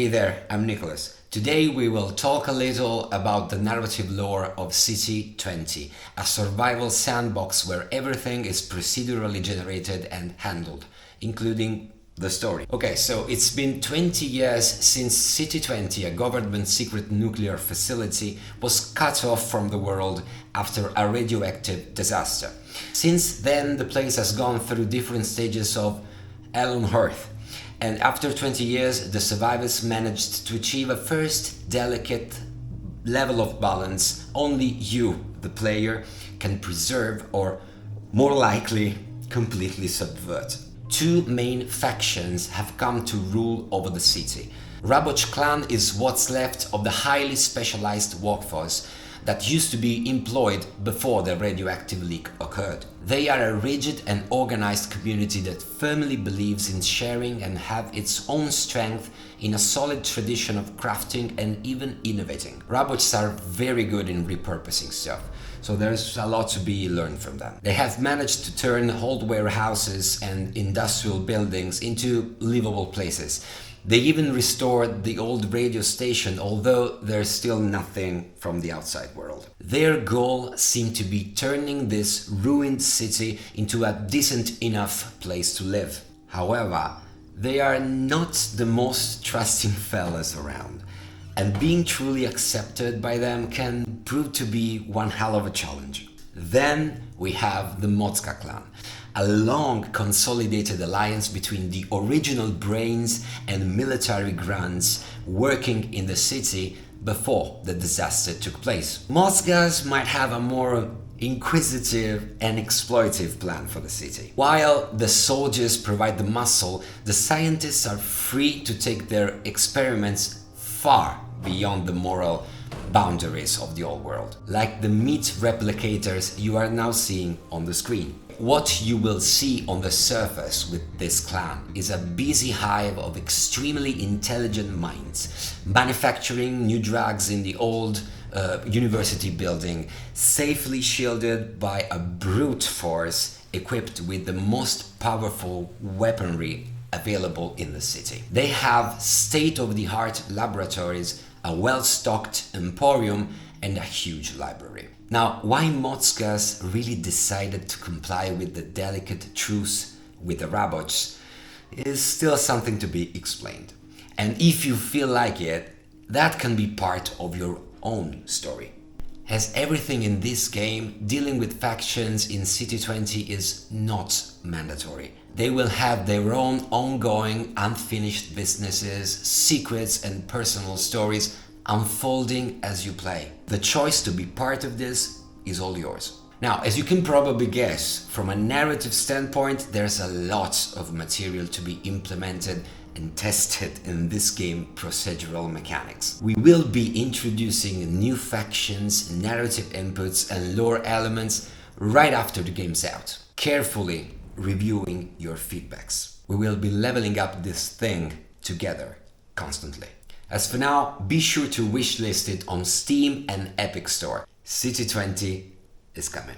there, I'm Nicholas. Today we will talk a little about the narrative lore of City 20, a survival sandbox where everything is procedurally generated and handled, including the story. Okay, so it's been 20 years since City 20, a government secret nuclear facility, was cut off from the world after a radioactive disaster. Since then, the place has gone through different stages of hell on earth. And after 20 years, the survivors managed to achieve a first delicate level of balance only you, the player, can preserve or, more likely, completely subvert. Two main factions have come to rule over the city. Raboch clan is what's left of the highly specialized workforce that used to be employed before the radioactive leak occurred. They are a rigid and organized community that firmly believes in sharing and have its own strength in a solid tradition of crafting and even innovating. Rabochs are very good in repurposing stuff, so there's a lot to be learned from them. They have managed to turn old warehouses and industrial buildings into livable places. They even restored the old radio station, although there's still nothing from the outside world. Their goal seemed to be turning this ruined city into a decent enough place to live. However, they are not the most trusting fellas around, and being truly accepted by them can prove to be one hell of a challenge. Then we have the Motska clan, a long consolidated alliance between the original brains and military grunts working in the city before the disaster took place. Motskas might have a more inquisitive and exploitive plan for the city. While the soldiers provide the muscle, the scientists are free to take their experiments far beyond the moral boundaries of the old world, like the meat replicators you are now seeing on the screen. What you will see on the surface with this clan is a busy hive of extremely intelligent minds, manufacturing new drugs in the old university building, safely shielded by a brute force equipped with the most powerful weaponry available in the city. They have state-of-the-art laboratories, a well-stocked emporium, and a huge library. Now, why Motskas really decided to comply with the delicate truce with the Rabochs is still something to be explained. And if you feel like it, that can be part of your own story. As everything in this game, dealing with factions in City 20 is not mandatory. They will have their own ongoing, unfinished businesses, secrets and personal stories unfolding as you play. The choice to be part of this is all yours. Now, as you can probably guess, from a narrative standpoint, there's a lot of material to be implemented and tested in this game procedural mechanics. We will be introducing new factions, narrative inputs and lore elements right after the game's out, carefully reviewing your feedbacks. We will be leveling up this thing together constantly. As for now, be sure to wishlist it on Steam and Epic Store. City 20 is coming.